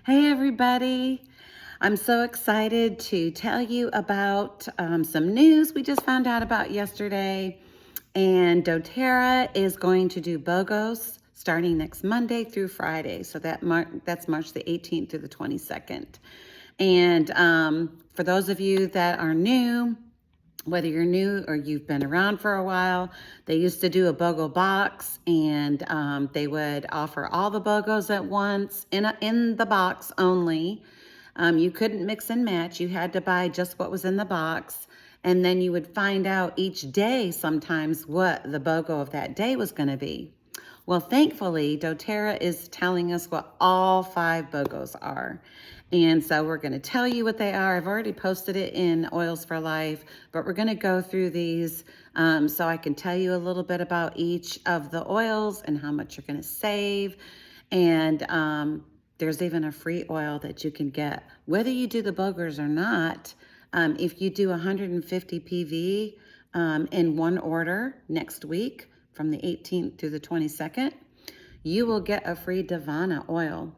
Hey everybody, I'm so excited to tell you about some news we just found out about yesterday. And doTERRA is going to do BOGOS starting next Monday through Friday. So that's March the 18th through the 22nd. And for those of you that are new, whether you're new or you've been around for a while, they used to do a BOGO box, and they would offer all the BOGOs at once in the box only. You couldn't mix and match. You had to buy just what was in the box, and then you would find out each day sometimes what the BOGO of that day was going to be. Well, thankfully, doTERRA is telling us what all 5 BOGOs are. And so we're going to tell you what they are. I've already posted it in Oils for Life, but we're going to go through these so I can tell you a little bit about each of the oils and how much you're going to save. And there's even a free oil that you can get, whether you do the BOGOs or not. If you do 150 PV in one order next week, from the 18th through the 22nd, you will get a free Davana oil.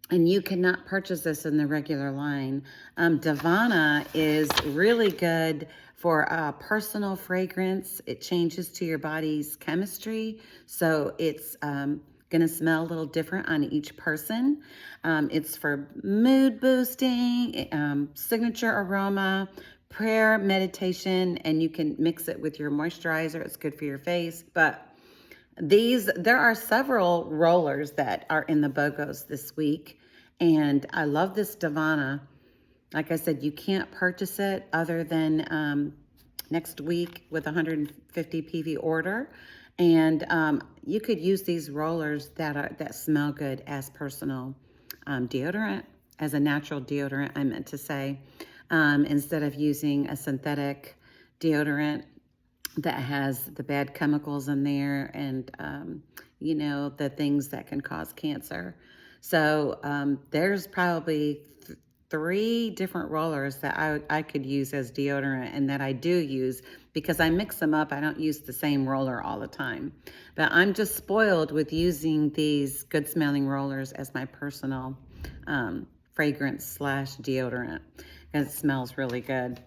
And you cannot purchase this in the regular line. Davana is really good for personal fragrance. It changes to your body's chemistry, so it's going to smell a little different on each person. It's for mood boosting, signature aroma, prayer, meditation, and you can mix it with your moisturizer. It's good for your face. But there are several rollers that are in the BOGOs this week, and I love this Davana. Like I said, you can't purchase it other than next week with 150 PV order, and you could use these rollers that smell good as personal deodorant, as a natural deodorant, I meant to say, instead of using a synthetic deodorant that has the bad chemicals in there and, the things that can cause cancer. So there's probably 3 different rollers that I could use as deodorant, and that I do use because I mix them up. I don't use the same roller all the time. But I'm just spoiled with using these good smelling rollers as my personal fragrance slash deodorant, and it smells really good.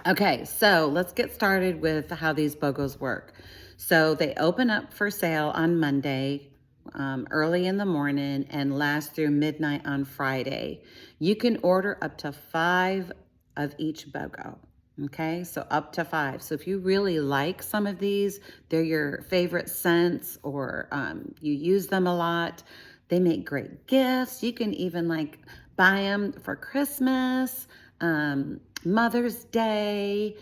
Okay, so let's get started with how these BOGOs work. So they open up for sale on Monday, early in the morning, and last through midnight on Friday. You can order up to 5 of each BOGO. Okay, so up to 5. So if you really like some of these, they're your favorite scents, or you use them a lot, they make great gifts. You can even buy them for Christmas, Mother's Day,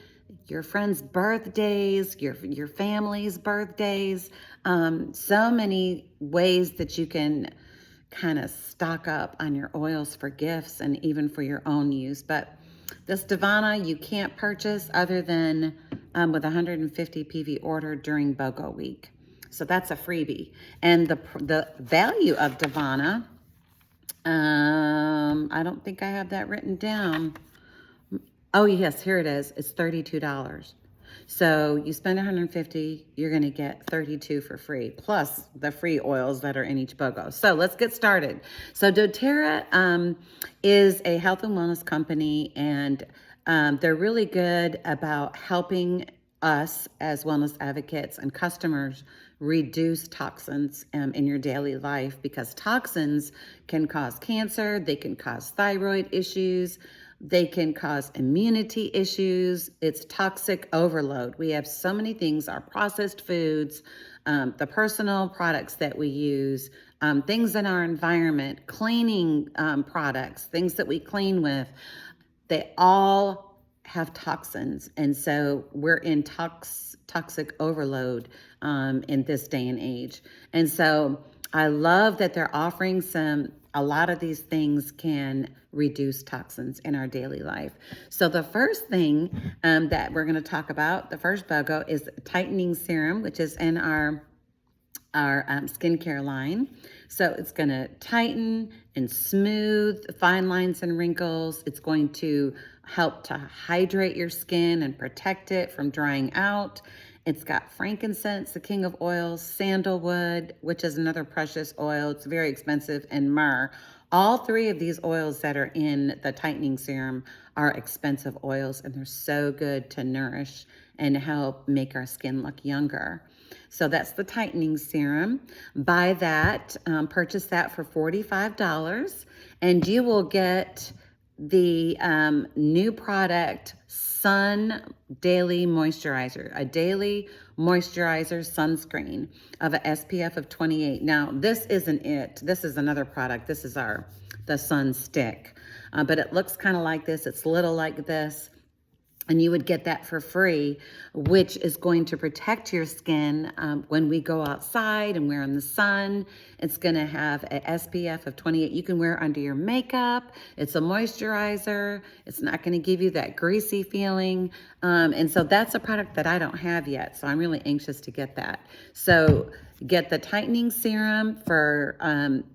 your friends' birthdays, your family's birthdays. So many ways that you can kind of stock up on your oils for gifts and even for your own use. But this Davana you can't purchase other than with 150 PV order during BOGO week. So that's a freebie. And the value of Davana, I don't think I have that written down. Oh yes, here it is. It's $32. So you spend 150, you're going to get 32 for free, plus the free oils that are in each BOGO. So let's get started. So doTERRA is a health and wellness company, and they're really good about helping us as wellness advocates and customers reduce toxins in your daily life, because toxins can cause cancer, they can cause thyroid issues, they can cause immunity issues. It's toxic overload. We have so many things, our processed foods, the personal products that we use, things in our environment, cleaning products, things that we clean with, they all have toxins. And so we're in toxic overload in this day and age. And so I love that they're offering a lot of these things can reduce toxins in our daily life. So the first thing that we're going to talk about, the first BOGO, is tightening serum, which is in our skincare line. So it's going to tighten and smooth fine lines and wrinkles. It's going to help to hydrate your skin and protect it from drying out. It's got frankincense, the king of oils, sandalwood, which is another precious oil. It's very expensive, and myrrh. All three of these oils that are in the tightening serum are expensive oils, and they're so good to nourish and help make our skin look younger. So that's the tightening serum. Buy that, purchase that for $45, and you will get the new product, Sun Daily Moisturizer, a daily moisturizer sunscreen of a SPF of 28. Now, this isn't it. This is another product. This is the Sun Stick, but it looks kind of like this. It's little like this. And you would get that for free, which is going to protect your skin when we go outside and we're in the sun. It's going to have an SPF of 28. You can wear it under your makeup. It's a moisturizer. It's not going to give you that greasy feeling. And so that's a product that I don't have yet. So I'm really anxious to get that. So get the tightening serum for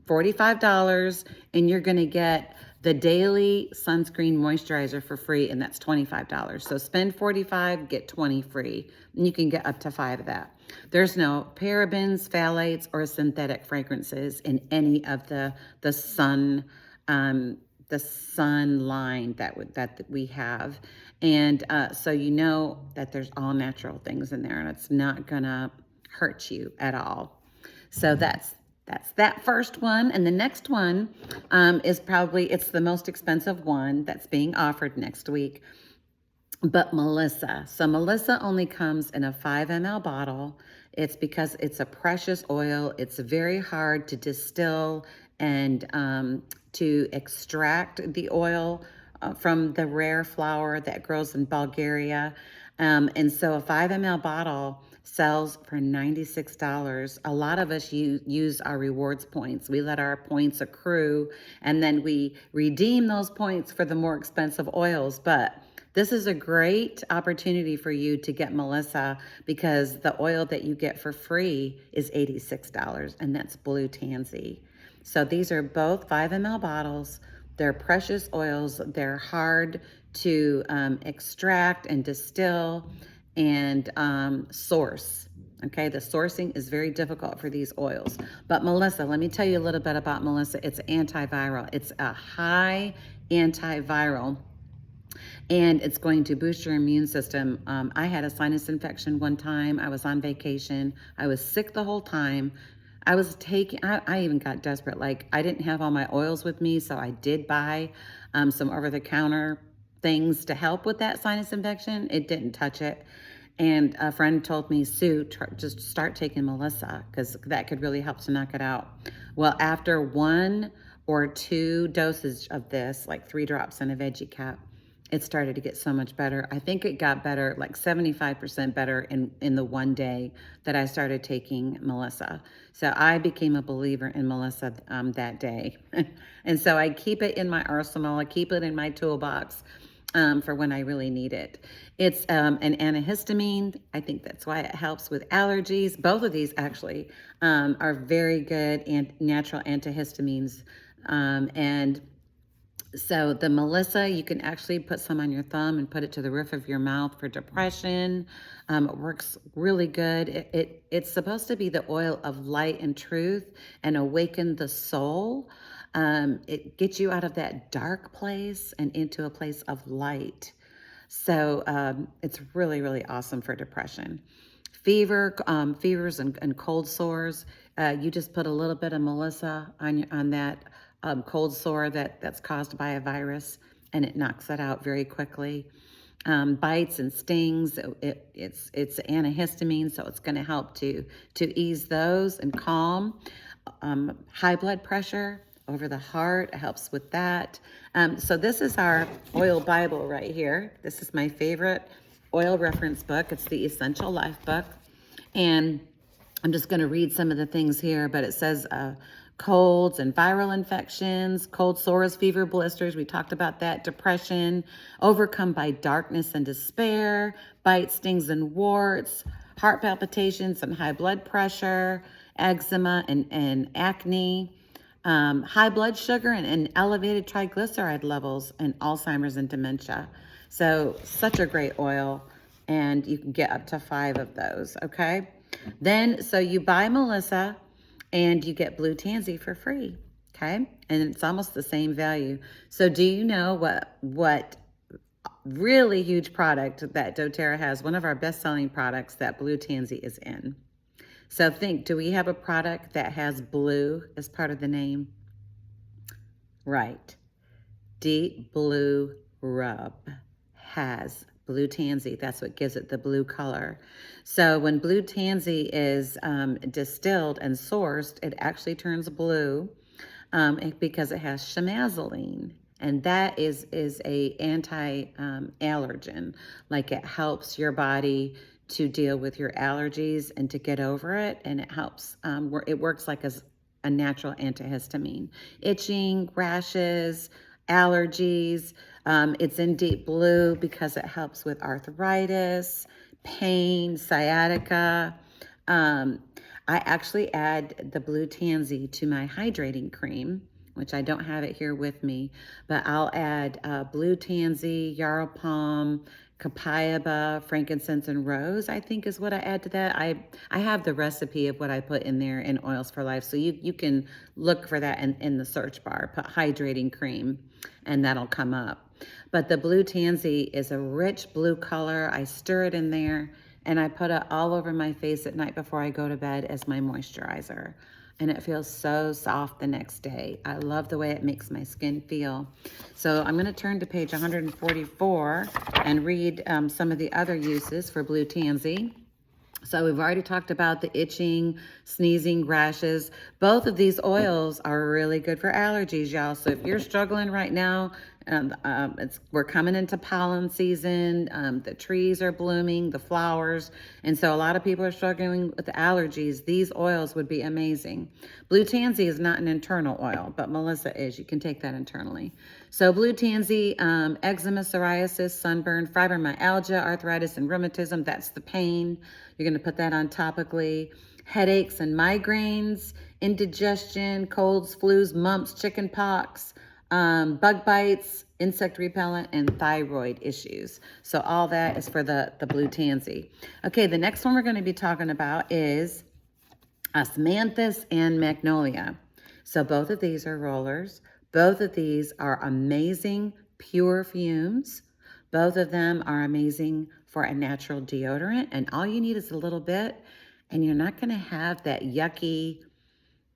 $45, and you're going to get the daily sunscreen moisturizer for free, and that's $25. So spend $45, get 20 free, and you can get up to 5 of that. There's no parabens, phthalates, or synthetic fragrances in any of the sun line that we have, and so you know that there's all natural things in there, and it's not gonna hurt you at all. So that's that first one. And the next one is probably, it's the most expensive one that's being offered next week, but Melissa. So Melissa only comes in a 5 ml bottle. It's because it's a precious oil. It's very hard to distill and to extract the oil from the rare flower that grows in Bulgaria. And so a 5 ml bottle sells for $96. A lot of us use our rewards points. We let our points accrue, and then we redeem those points for the more expensive oils. But this is a great opportunity for you to get Melissa, because the oil that you get for free is $86, and that's Blue Tansy. So these are both 5 ml bottles. They're precious oils. They're hard to extract and distill and source. Okay, the sourcing is very difficult for these oils. But Melissa, let me tell you a little bit about Melissa. It's antiviral. It's a high antiviral, and it's going to boost your immune system. I had a sinus infection one time. I was on vacation. I was sick the whole time. I even got desperate. Like, I didn't have all my oils with me, so I did buy some over-the-counter things to help with that sinus infection. It didn't touch it. And a friend told me, Sue, just start taking Melissa, because that could really help to knock it out. Well, after 1 or 2 doses of this, like 3 drops in a veggie cap, it started to get so much better. I think it got better, like 75% better in the one day that I started taking Melissa. So I became a believer in Melissa that day. And so I keep it in my arsenal. I keep it in my toolbox for when I really need it. It's an antihistamine. I think that's why it helps with allergies. Both of these actually are very good and natural antihistamines. And so the Melissa, you can actually put some on your thumb and put it to the roof of your mouth for depression. It works really good. It's supposed to be the oil of light and truth and awaken the soul. It gets you out of that dark place and into a place of light. So it's really, really awesome for depression. Fevers and cold sores. You just put a little bit of Melissa on that cold sore that's caused by a virus, and it knocks it out very quickly. Bites and stings, it's antihistamine, so it's going to help to ease those and calm. High blood pressure over the heart, it helps with that. So this is our oil Bible right here. This is my favorite oil reference book. It's the Essential Life book, and I'm just going to read some of the things here, but it says colds and viral infections, cold sores, fever, blisters. We talked about that. Depression, overcome by darkness and despair, bites, stings, and warts, heart palpitations and high blood pressure, eczema and acne, high blood sugar and elevated triglyceride levels, and Alzheimer's and dementia. So such a great oil. and you can get up to 5 of those, okay? Then, so you buy Melissa, and you get blue tansy for free, okay? And it's almost the same value. So do you know what really huge product that doTERRA has, one of our best-selling products that blue tansy is in? So think, do we have a product that has blue as part of the name? Right. Deep Blue Rub has blue tansy. That's what gives it the blue color. So when blue tansy is distilled and sourced, it actually turns blue because it has shemazoline. And that is a anti-allergen. Like, it helps your body to deal with your allergies and to get over it. And it helps, it works like a natural antihistamine. Itching, rashes, allergies. It's in deep blue because it helps with arthritis, pain, sciatica. I actually add the blue tansy to my hydrating cream, which I don't have it here with me, but I'll add blue tansy, yarrow palm, copaiba, frankincense, and rose, I think is what I add to that. I have the recipe of what I put in there in Oils for Life, so you can look for that in the search bar. Put hydrating cream, and that'll come up. But the blue tansy is a rich blue color. I stir it in there, and I put it all over my face at night before I go to bed as my moisturizer. And it feels so soft the next day. I love the way it makes my skin feel. So I'm gonna turn to page 144 and read some of the other uses for blue tansy. So we've already talked about the itching, sneezing, rashes. Both of these oils are really good for allergies, y'all. So if you're struggling right now, we're coming into pollen season. The trees are blooming, the flowers. And so a lot of people are struggling with allergies. These oils would be amazing. Blue tansy is not an internal oil, but Melissa is. You can take that internally. So blue tansy, eczema, psoriasis, sunburn, fibromyalgia, arthritis, and rheumatism. That's the pain. You're going to put that on topically. Headaches and migraines, indigestion, colds, flus, mumps, chicken pox, bug bites, insect repellent, and thyroid issues. So all that is for the blue tansy. Okay, the next one we're going to be talking about is osmanthus and magnolia. So both of these are rollers. Both of these are amazing pure fumes. Both of them are amazing for a natural deodorant, and all you need is a little bit, and you're not going to have that yucky,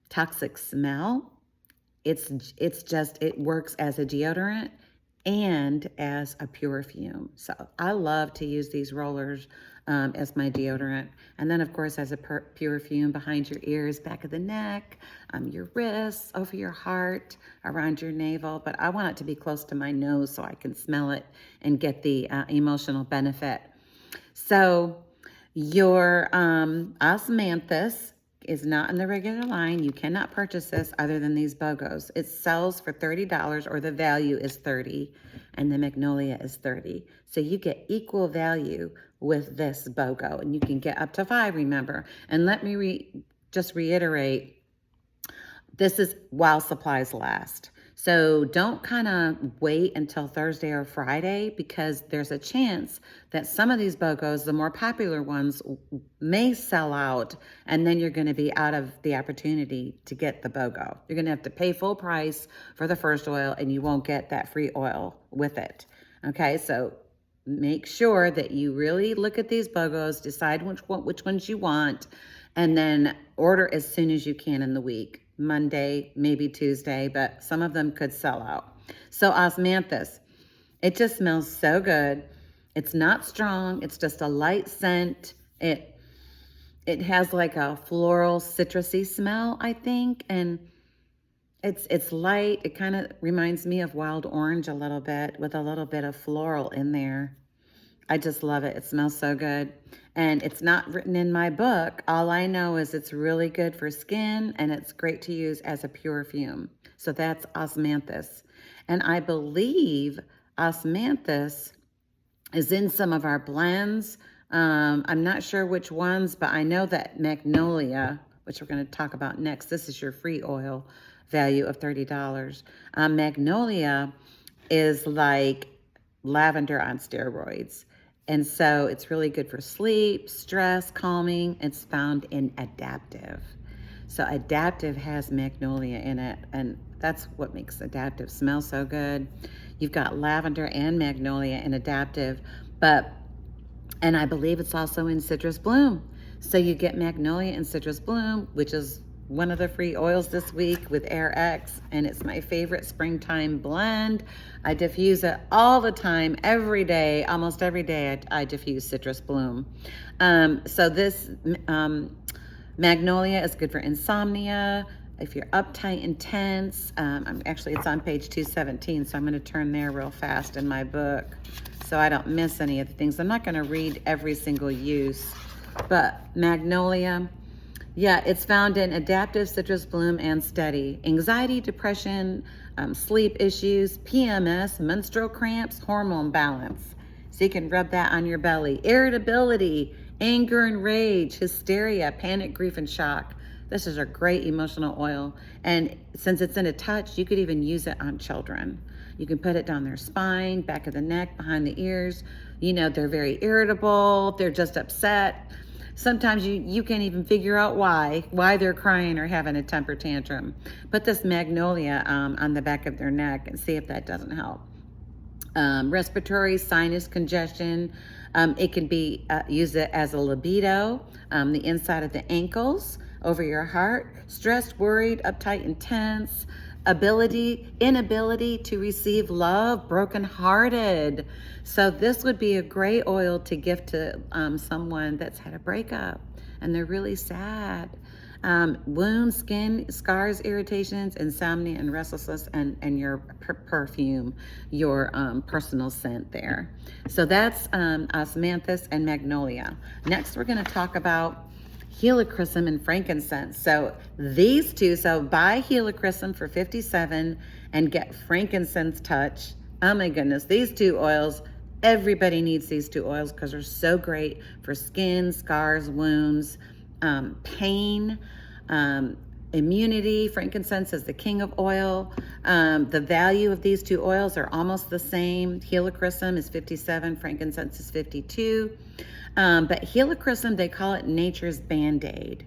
toxic smell. It's just, it works as a deodorant and as a pure fume. So I love to use these rollers as my deodorant. And then, of course, as a pure fume behind your ears, back of the neck, your wrists, over your heart, around your navel. But I want it to be close to my nose so I can smell it and get the emotional benefit. So your osmanthus is not in the regular line. You cannot purchase this other than these BOGOs. It sells for $30, or the value is $30, and the magnolia is $30. So you get equal value with this BOGO, and you can get up to 5, remember. And let me just reiterate, this is while supplies last. So don't kind of wait until Thursday or Friday, because there's a chance that some of these BOGOs, the more popular ones, may sell out, and then you're going to be out of the opportunity to get the BOGO. You're going to have to pay full price for the first oil, and you won't get that free oil with it. Okay, so make sure that you really look at these BOGOs, decide which ones you want, and then order as soon as you can in the week. Monday, maybe Tuesday, but some of them could sell out. So osmanthus, it just smells so good. It's not strong. It's just a light scent. It has like a floral citrusy smell, I think, and it's light. It kind of reminds me of wild orange a little bit, with a little bit of floral in there. I just love it. It smells so good. And it's not written in my book. All I know is it's really good for skin, and it's great to use as a pure fume. So that's osmanthus. And I believe osmanthus is in some of our blends. I'm not sure which ones, but I know that magnolia, which we're going to talk about next, this is your free oil value of $30. Magnolia is like lavender on steroids. And so it's really good for sleep, stress, calming. It's found in Adaptive. So Adaptive has magnolia in it, and that's what makes Adaptive smell so good. You've got lavender and magnolia in Adaptive, and I believe it's also in Citrus Bloom. So you get magnolia and citrus bloom, which is one of the free oils this week with Air X, and it's my favorite springtime blend. I diffuse it all the time, every day, almost every day. I diffuse citrus bloom. So this magnolia is good for insomnia. If you're uptight and tense, it's on page 217, so I'm going to turn there real fast in my book so I don't miss any of the things. I'm not going to read every single use, but magnolia, yeah, it's found in Adaptive, Citrus Bloom, and Steady. Anxiety, depression, sleep issues, PMS, menstrual cramps, hormone balance. So you can rub that on your belly. Irritability, anger and rage, hysteria, panic, grief, and shock. This is a great emotional oil. And since it's in a touch, you could even use it on children. You can put it down their spine, back of the neck, behind the ears. You know, they're very irritable. They're just upset. Sometimes you can't even figure out why they're crying or having a temper tantrum. Put this magnolia on the back of their neck and see if that doesn't help. Respiratory, sinus congestion. It can be use it as a libido, the inside of the ankles, over your heart. Stressed, worried, uptight, and tense. Inability to receive love, brokenhearted. So this would be a great oil to gift to someone that's had a breakup and they're really sad. Wounds, skin, scars, irritations, insomnia, and restlessness, and your perfume, your personal scent there. So that's osmanthus and magnolia. Next, we're going to talk about helichrysum and frankincense. So these two, so buy helichrysum for $57 and get frankincense touch. Oh my goodness, these two oils, everybody needs these two oils because they're so great for skin, scars, wounds, pain, immunity. Frankincense is the king of oil. The value of these two oils are almost the same. Helichrysum is $57, frankincense is $52. But helichrysum, they call it nature's Band-Aid.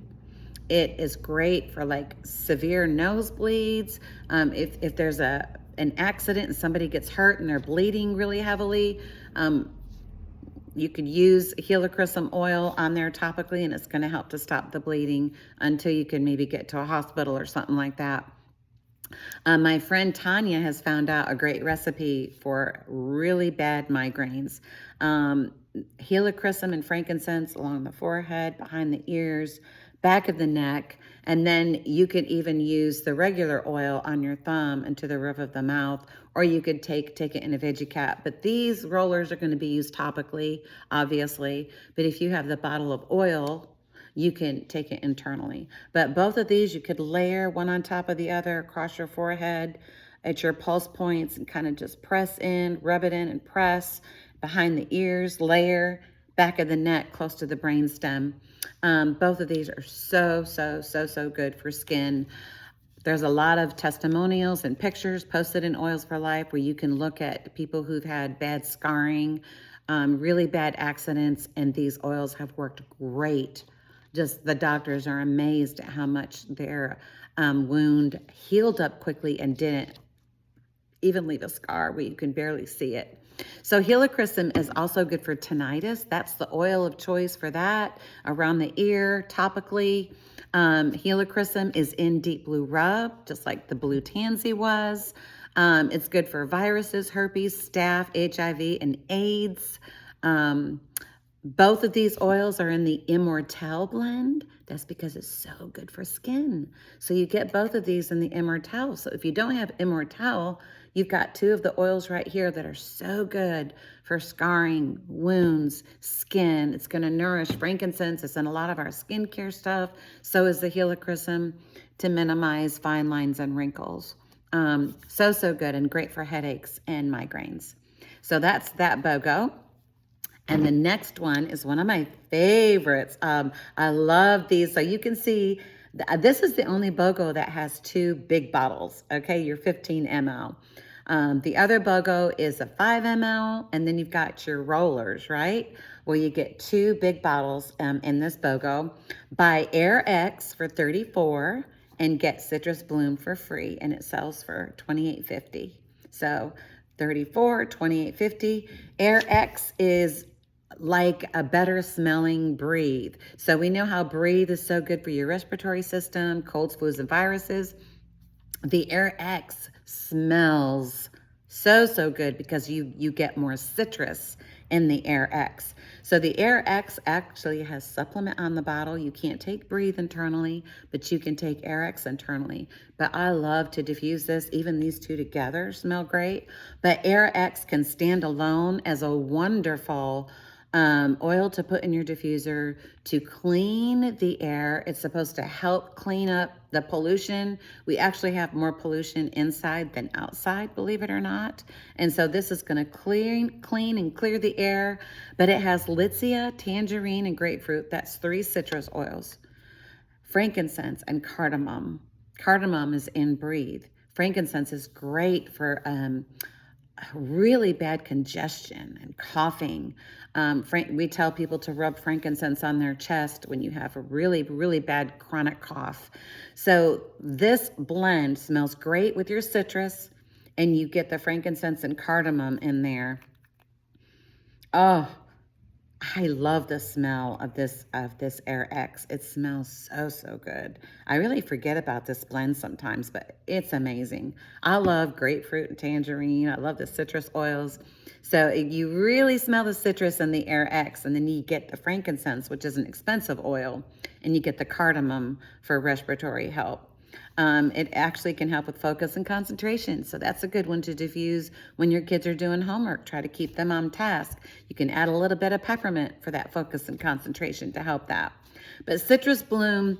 It is great for like severe nosebleeds. If there's an accident and somebody gets hurt and they're bleeding really heavily, you could use helichrysum oil on there topically, and it's going to help to stop the bleeding until you can maybe get to a hospital or something like that. My friend Tanya has found out a great recipe for really bad migraines. Helichrysum and frankincense along the forehead, behind the ears, back of the neck, and then you could even use the regular oil on your thumb and to the roof of the mouth, or you could take it in a veggie cap. But these rollers are going to be used topically, obviously. But if you have the bottle of oil, you can take it internally. But both of these, you could layer one on top of the other across your forehead at your pulse points and kind of just press in, rub it in and press behind the ears, layer, back of the neck, close to the brain stem. Both of these are so good for skin. There's a lot of testimonials and pictures posted in Oils for Life where you can look at people who've had bad scarring, really bad accidents, and these oils have worked great. Just the doctors are amazed at how much their wound healed up quickly and didn't even leave a scar where you can barely see it. So helichrysum is also good for tinnitus. That's the oil of choice for that, around the ear, topically. Helichrysum is in Deep Blue Rub, just like the Blue Tansy was. It's good for viruses, herpes, staph, HIV, and AIDS. Both of these oils are in the Immortelle blend. That's because it's so good for skin. So you get both of these in the Immortelle. So if you don't have Immortelle, you've got two of the oils right here that are so good for scarring, wounds, skin. It's going to nourish. Frankincense is in a lot of our skincare stuff. So is the helichrysum to minimize fine lines and wrinkles. So good and great for headaches and migraines. So that's that BOGO. And the next one is one of my favorites. I love these. So you can see, this is the only BOGO that has two big bottles, okay? Your 15 ml. The other BOGO is a 5 ml, and then you've got your rollers, right? Well, you get 2 big bottles in this BOGO. Buy Air X for $34 and get Citrus Bloom for free, and it sells for $28.50. So $34, $28.50. Air X is like a better smelling Breathe. So we know how Breathe is so good for your respiratory system, colds, flus, and viruses. The Air X smells so good because you get more citrus in the Air X. So the Air X actually has supplement on the bottle. You can't take Breathe internally, but you can take Air X internally. But I love to diffuse this. Even these two together smell great. But Air X can stand alone as a wonderful oil to put in your diffuser to clean the air. It's supposed to help clean up the pollution. We actually have more pollution inside than outside, believe it or not. And so this is going to clean and clear the air. But it has Litsea, tangerine, and grapefruit. That's 3 citrus oils. Frankincense and cardamom. Cardamom is in Breathe. Frankincense is great for really bad congestion and coughing. We tell people to rub frankincense on their chest when you have a really bad chronic cough. So this blend smells great with your citrus, and you get the frankincense and cardamom in there. Oh, I love the smell of this Air X. It smells so good. I really forget about this blend sometimes, but it's amazing. I love grapefruit and tangerine. I love the citrus oils. So you really smell the citrus in the Air X, and then you get the frankincense, which is an expensive oil, and you get the cardamom for respiratory help. It actually can help with focus and concentration. So that's a good one to diffuse when your kids are doing homework. Try to keep them on task. You can add a little bit of peppermint for that focus and concentration to help that. But Citrus Bloom,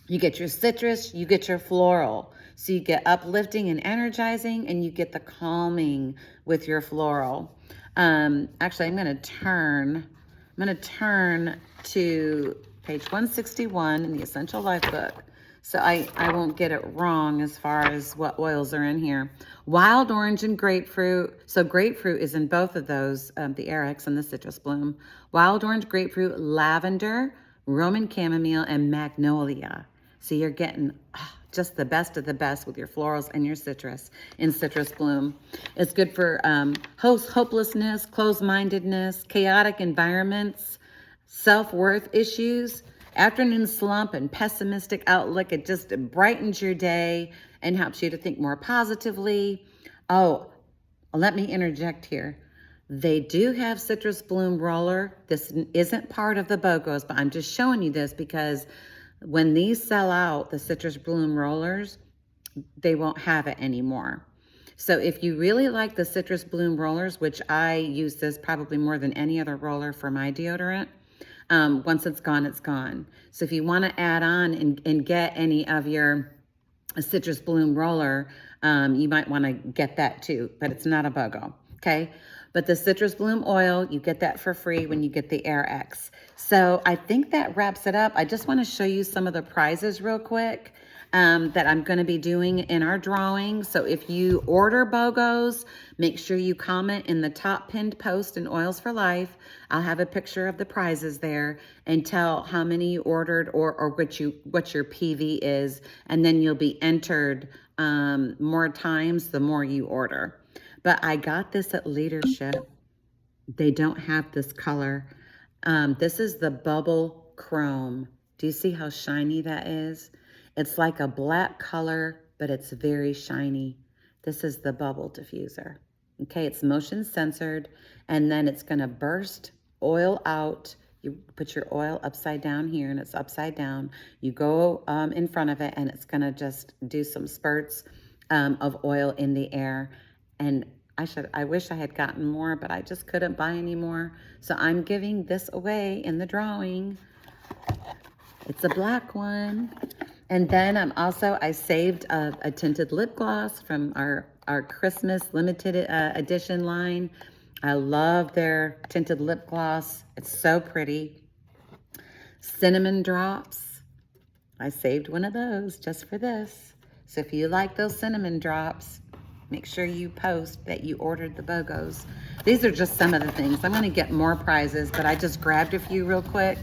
you get your citrus, you get your floral. So you get uplifting and energizing, and you get the calming with your floral. Actually, I'm going to turn to page 161 in the Essential Life book. So I won't get it wrong as far as what oils are in here. Wild orange and grapefruit. So grapefruit is in both of those, the Air X and the Citrus Bloom. Wild orange, grapefruit, lavender, Roman chamomile, and magnolia. So you're getting just the best of the best with your florals and your citrus in Citrus Bloom. It's good for hopelessness, closed-mindedness, chaotic environments, self-worth issues, afternoon slump and pessimistic outlook. It just brightens your day and helps you to think more positively. Oh, let me interject here. They do have Citrus Bloom roller. This isn't part of the BOGOs, but I'm just showing you this because when these sell out, the Citrus Bloom rollers, they won't have it anymore. So if you really like the Citrus Bloom rollers, which I use this probably more than any other roller for my deodorant, once it's gone, it's gone. So if you want to add on and get any of your Citrus Bloom roller, you might want to get that too, but it's not a BOGO, okay? But the Citrus Bloom oil, you get that for free when you get the Air X. So I think that wraps it up. I just want to show you some of the prizes real quick that I'm going to be doing in our drawing. So if you order BOGOs, make sure you comment in the top pinned post in Oils for Life. I'll have a picture of the prizes there and tell how many you ordered or what your PV is, and then you'll be entered more times the more you order. But I got this at Leadership. They don't have this color. This is the Bubble Chrome. Do you see how shiny that is? It's like a black color, but it's very shiny. This is the Bubble Diffuser. Okay, it's motion censored, and then it's gonna burst oil out. You put your oil upside down here, and it's upside down. You go in front of it, and it's gonna just do some spurts of oil in the air. And I wish I had gotten more, but I just couldn't buy any more. So I'm giving this away in the drawing. It's a black one. And then I saved a tinted lip gloss from our Christmas limited edition line. I love their tinted lip gloss. It's so pretty. Cinnamon drops. I saved one of those just for this. So if you like those cinnamon drops, Make sure you post that you ordered the BOGOs. These are just some of the things. I'm going to get more prizes, but I just grabbed a few real quick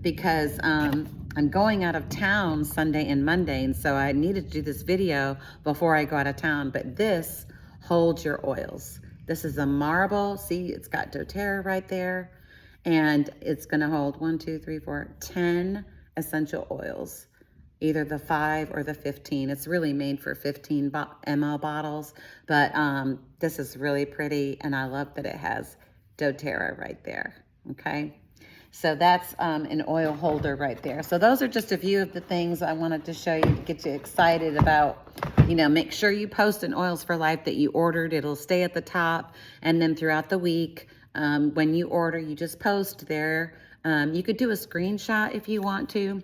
because I'm going out of town Sunday and Monday, and so I needed to do this video before I go out of town. But this holds your oils. This is a marble. See, it's got doTERRA right there, and it's going to hold 10 essential oils, either the 5 or the 15. It's really made for 15 ml bottles, but this is really pretty, and I love that it has doTERRA right there, okay? So that's an oil holder right there. So those are just a few of the things I wanted to show you to get you excited about. You know, make sure you post in Oils for Life that you ordered. It'll stay at the top, and then throughout the week, when you order, you just post there. You could do a screenshot if you want to,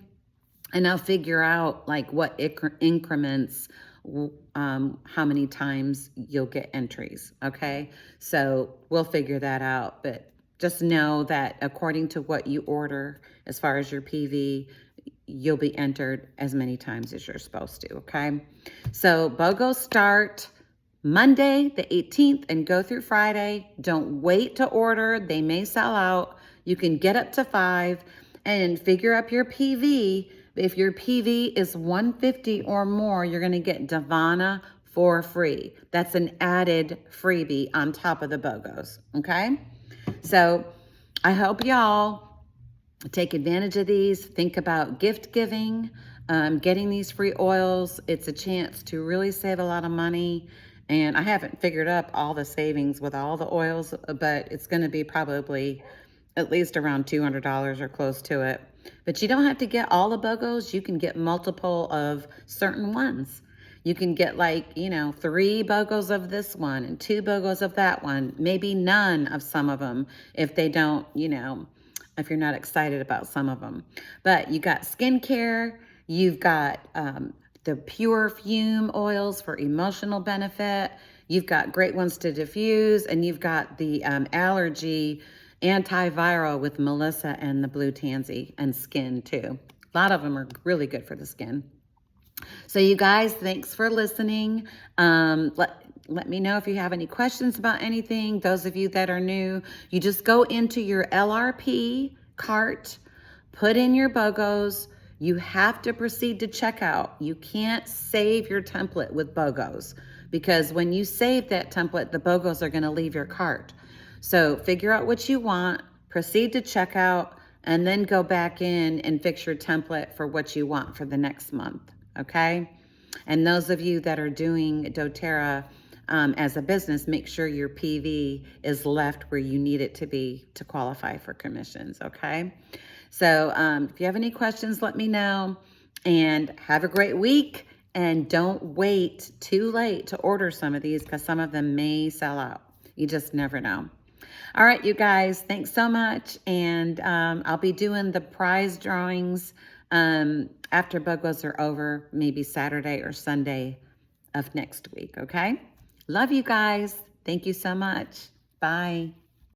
and I'll figure out like what increments, how many times you'll get entries, okay? So we'll figure that out, but just know that according to what you order, as far as your PV, you'll be entered as many times as you're supposed to, okay? So BOGOs start Monday the 18th and go through Friday. Don't wait to order. They may sell out. You can get up to 5 and figure up your PV. If your PV is 150 or more, you're going to get Divana for free. That's an added freebie on top of the BOGOs, okay? So I hope y'all take advantage of these. Think about gift giving, getting these free oils. It's a chance to really save a lot of money. And I haven't figured up all the savings with all the oils, but it's going to be probably at least around $200 or close to it. But you don't have to get all the BOGOs. You can get multiple of certain ones. You can get like, you know, 3 BOGOs of this one and 2 BOGOs of that one, maybe none of some of them if they don't, you know, if you're not excited about some of them. But you got skincare, you've got the pure fume oils for emotional benefit, you've got great ones to diffuse, and you've got the allergy antiviral with Melissa and the blue tansy and skin too. A lot of them are really good for the skin. So you guys, thanks for listening. Let me know if you have any questions about anything. Those of you that are new, you just go into your LRP cart, put in your BOGOs. You have to proceed to checkout. You can't save your template with BOGOs because when you save that template, the BOGOs are going to leave your cart. So figure out what you want, proceed to checkout, and then go back in and fix your template for what you want for the next month. Okay? And those of you that are doing doTERRA as a business, make sure your PV is left where you need it to be to qualify for commissions, okay? So if you have any questions, let me know, and have a great week, and don't wait too late to order some of these because some of them may sell out. You just never know. All right, you guys, thanks so much, and I'll be doing the prize drawings after BOGOs are over, maybe Saturday or Sunday of next week, okay? Love you guys. Thank you so much. Bye.